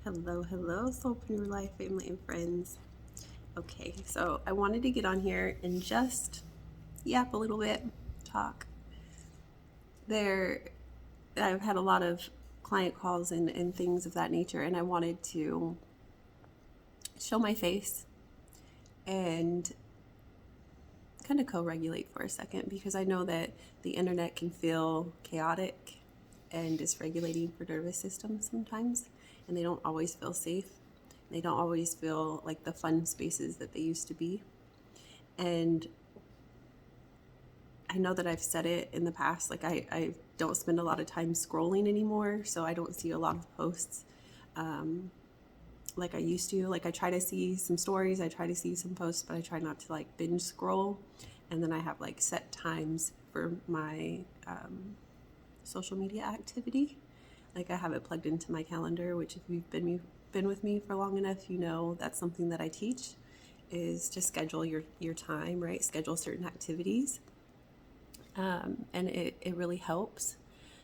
Hello, Soulpreneur Life family and friends. Okay, so I wanted to get on here and just yap a little bit, talk. There, I've had a lot of client calls and things of that nature, and I wanted to show my face and kind of co-regulate for a second because I know that the internet can feel chaotic and dysregulating for nervous systems sometimes, and they don't always feel safe. They don't always feel like the fun spaces that they used to be. And I know that I've said it in the past, like I don't spend a lot of time scrolling anymore, so I don't see a lot of posts like I used to. Like I try to see some stories, I try to see some posts, but I try not to like binge scroll. And then I have like set times for my social media activity. Like I have it plugged into my calendar, which if you've been with me for long enough, you know that's something that I teach is to schedule your time, right? Schedule certain activities. And it really helps.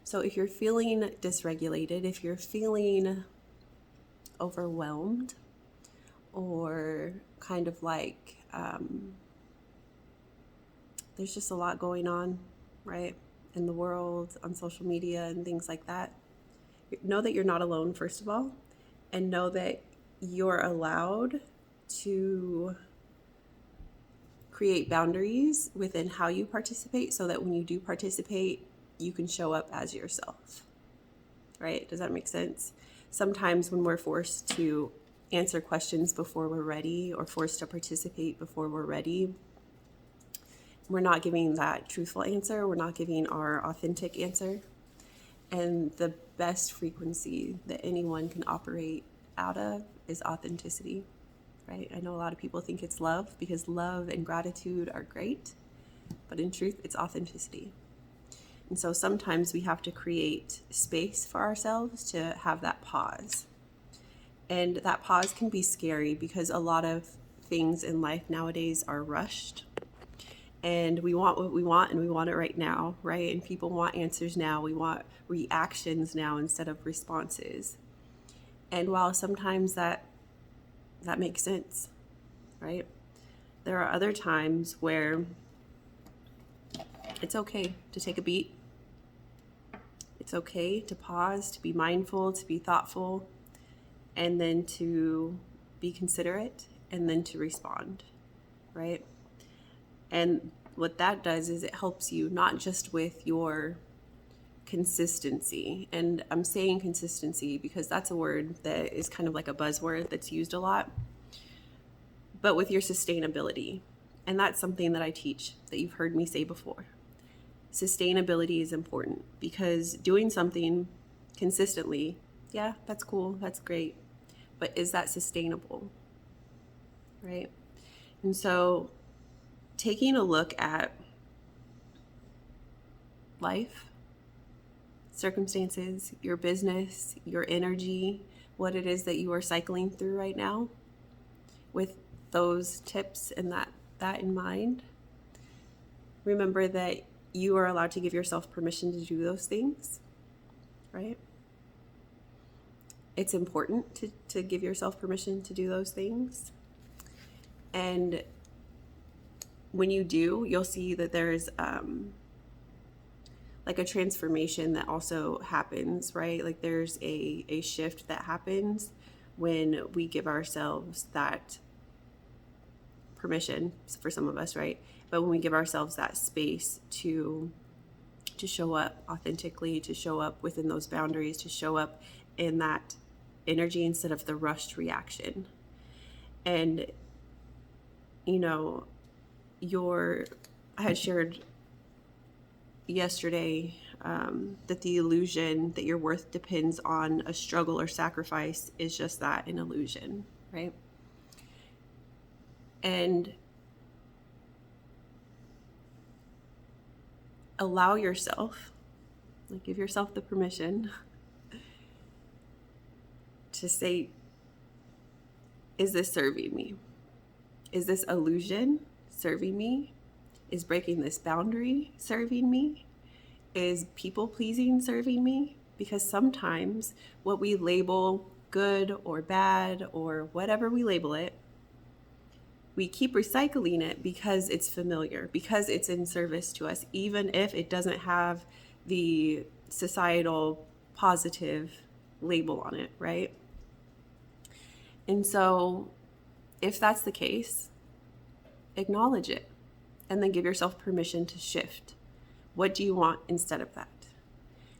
So if you're feeling dysregulated, if you're feeling overwhelmed, or kind of like there's just a lot going on, right, in the world, on social media and things like that, know that you're not alone, first of all, and know that you're allowed to create boundaries within how you participate so that when you do participate, you can show up as yourself, right? Does that make sense? Sometimes when we're forced to answer questions before we're ready or forced to participate before we're ready, we're not giving that truthful answer. We're not giving our authentic answer. And the best frequency that anyone can operate out of is authenticity, right? I know a lot of people think it's love because love and gratitude are great, but in truth, it's authenticity. And so sometimes we have to create space for ourselves to have that pause. And that pause can be scary because a lot of things in life nowadays are rushed. And we want what we want and we want it right now, right? And people want answers now. We want reactions now instead of responses. And while sometimes that makes sense, right? There are other times where it's okay to take a beat. It's okay to pause, to be mindful, to be thoughtful, and then to be considerate, and then to respond, right? And what that does is it helps you not just with your consistency. And I'm saying consistency because that's a word that is kind of like a buzzword that's used a lot, but with your sustainability. And that's something that I teach that you've heard me say before. Sustainability is important because doing something consistently, yeah, that's cool, that's great, but is that sustainable, right? And so taking a look at life, circumstances, your business, your energy, what it is that you are cycling through right now, with those tips and that in mind, remember that you are allowed to give yourself permission to do those things, right? It's important to give yourself permission to do those things. And when you do, you'll see that there's like a transformation that also happens, right? Like there's a shift that happens when we give ourselves that permission, for some of us, right? But when we give ourselves that space to show up authentically, to show up within those boundaries, to show up in that energy instead of the rushed reaction. And you know, I had shared yesterday that the illusion that your worth depends on a struggle or sacrifice is just that, an illusion, right? And allow yourself, like give yourself the permission to say, is this serving me? Is this illusion serving me? Is breaking this boundary serving me? Is people pleasing serving me? Because sometimes what we label good or bad or whatever we label it, we keep recycling it because it's familiar, because it's in service to us, even if it doesn't have the societal positive label on it, right? And so if that's the case, acknowledge it and then give yourself permission to shift. What do you want instead of that?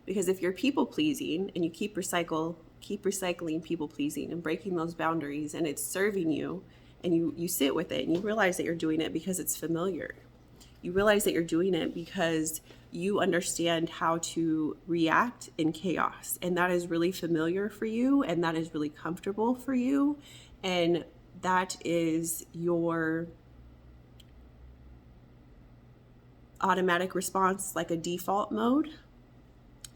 Because if you're people pleasing and you keep recycling people pleasing and breaking those boundaries, and it's serving you, and you sit with it and you realize that you're doing it because it's familiar. You realize that you're doing it because you understand how to react in chaos, and that is really familiar for you, and that is really comfortable for you, and that is your automatic response, like a default mode.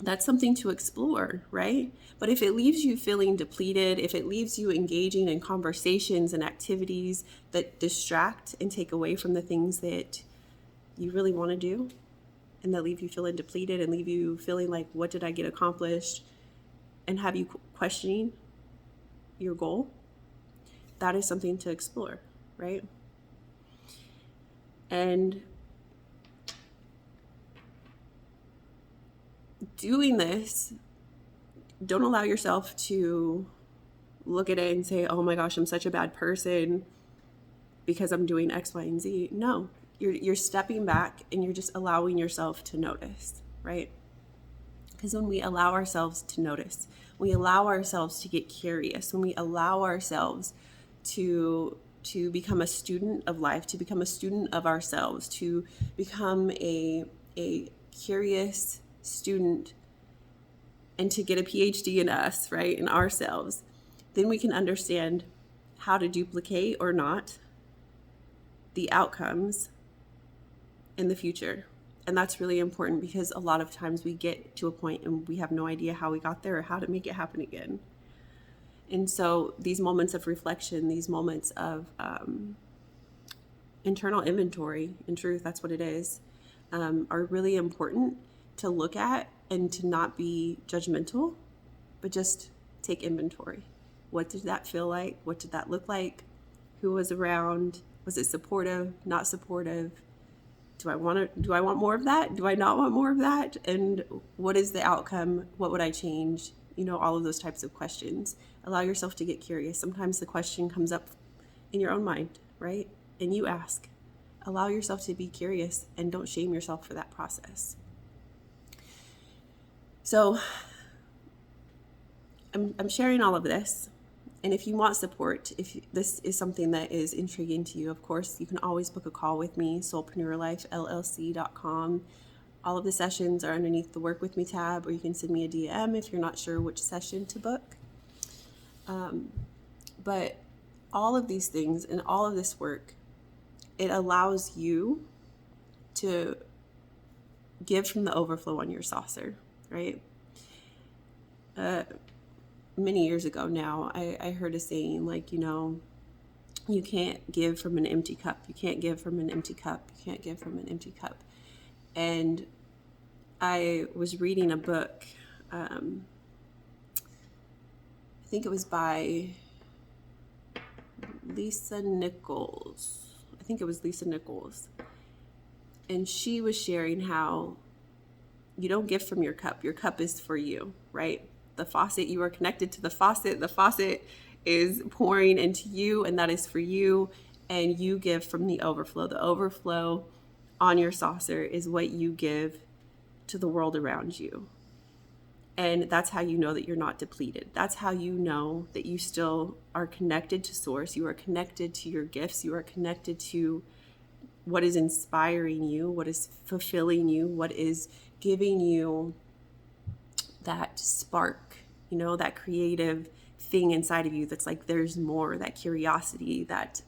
That's something to explore, right? But if it leaves you feeling depleted, if it leaves you engaging in conversations and activities that distract and take away from the things that you really want to do, and that leave you feeling depleted and leave you feeling like, what did I get accomplished? And have you questioning your goal, that is something to explore, right? And doing this, don't allow yourself to look at it and say, oh my gosh, I'm such a bad person because I'm doing X, Y, and Z. No, you're stepping back and you're just allowing yourself to notice, right? Because when we allow ourselves to notice, we allow ourselves to get curious, when we allow ourselves to become a student of life, to become a student of ourselves, to become a curious student, and to get a PhD in us, right, in ourselves, then we can understand how to duplicate or not the outcomes in the future. And that's really important, because a lot of times we get to a point and we have no idea how we got there or how to make it happen again. And so these moments of reflection, these moments of internal inventory, in truth, that's what it is, are really important to look at and to not be judgmental, but just take inventory. What did that feel like? What did that look like? Who was around? Was it supportive? Not supportive? Do I want more of that? Do I not want more of that? And what is the outcome? What would I change? All of those types of questions. Allow yourself to get curious. Sometimes the question comes up in your own mind, right? And you ask. Allow yourself to be curious and don't shame yourself for that process. So I'm sharing all of this. And if you want support, if this is something that is intriguing to you, of course, you can always book a call with me, soulpreneurlifellc.com. All of the sessions are underneath the Work With Me tab, or you can send me a DM if you're not sure which session to book. But all of these things and all of this work, it allows you to give from the overflow on your saucer, right? Many years ago now, I heard a saying like, you can't give from an empty cup. You can't give from an empty cup. You can't give from an empty cup. And I was reading a book, I think it was by Lisa Nichols. And she was sharing how you don't give from your cup. Your cup is for you, right? The faucet, you are connected to the faucet. The faucet is pouring into you, and that is for you. And you give from the overflow. The overflow on your saucer is what you give to the world around you. And that's how you know that you're not depleted. That's how you know that you still are connected to source. You are connected to your gifts. You are connected to what is inspiring you, what is fulfilling you, what is giving you that spark, that creative thing inside of you that's like, there's more, that curiosity, that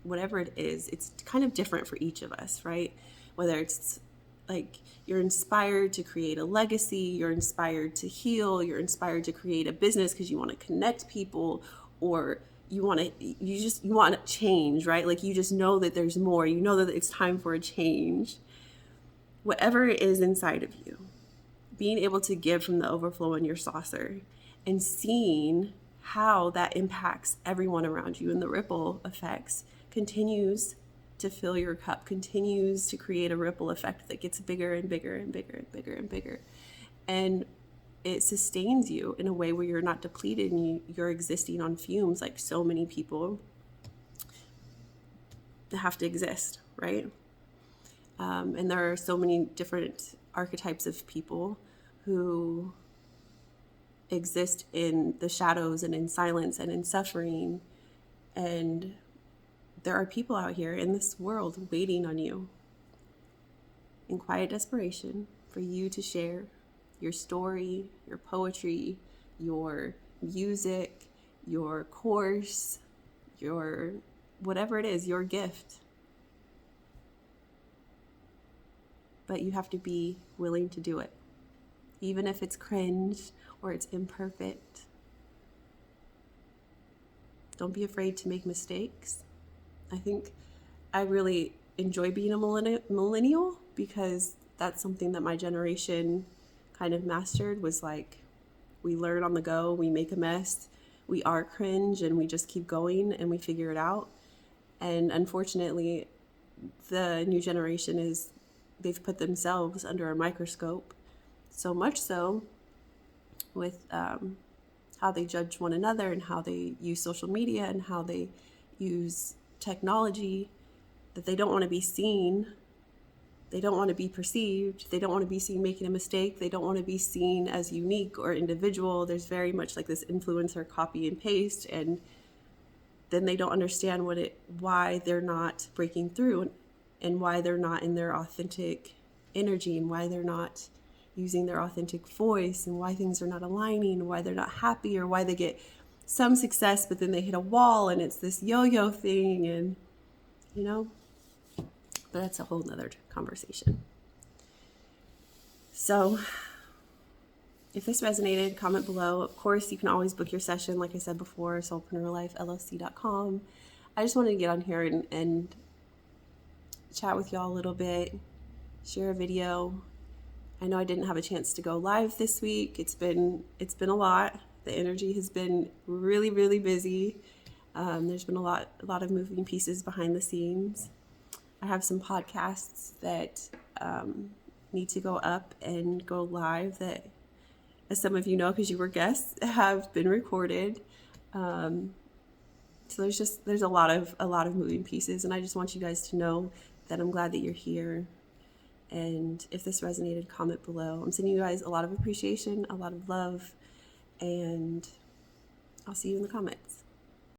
whatever it is, it's kind of different for each of us, right? Whether it's like you're inspired to create a legacy, you're inspired to heal, you're inspired to create a business because you want to connect people, or you want to change, right? Like you just know that there's more, you know that it's time for a change. Whatever it is inside of you, being able to give from the overflow in your saucer and seeing how that impacts everyone around you, and the ripple effects continues to fill your cup, continues to create a ripple effect that gets bigger and bigger and bigger and bigger and bigger. And it sustains you in a way where you're not depleted and you're existing on fumes like so many people have to exist, right? And there are so many different archetypes of people who exist in the shadows and in silence and in suffering. And there are people out here in this world waiting on you in quiet desperation for you to share your story, your poetry, your music, your course, your whatever it is, your gift. But you have to be willing to do it, even if it's cringe or it's imperfect. Don't be afraid to make mistakes. I think I really enjoy being a millennial because that's something that my generation kind of mastered, was like, we learn on the go, we make a mess, we are cringe, and we just keep going and we figure it out. And unfortunately, the new generation they've put themselves under a microscope, so much so with how they judge one another and how they use social media and how they use technology, that they don't want to be seen. They don't want to be perceived. They don't want to be seen making a mistake. They don't want to be seen as unique or individual. There's very much like this influencer copy and paste, and then they don't understand why they're not breaking through and why they're not in their authentic energy and why they're not using their authentic voice and why things are not aligning, why they're not happy, or why they get some success but then they hit a wall and it's this yo-yo thing, and but that's a whole nother conversation. So if this resonated, comment below. Of course, you can always book your session, like I said before, soulpreneurlifellc.com. I just wanted to get on here and chat with y'all a little bit, share a video. I know I didn't have a chance to go live this week. It's been a lot. The energy has been really, really busy. There's been a lot of moving pieces behind the scenes. I have some podcasts that need to go up and go live that, as some of you know, because you were guests, have been recorded. So there's a lot of moving pieces, and I just want you guys to know that I'm glad that you're here. And if this resonated, comment below. I'm sending you guys a lot of appreciation, a lot of love, and I'll see you in the comments.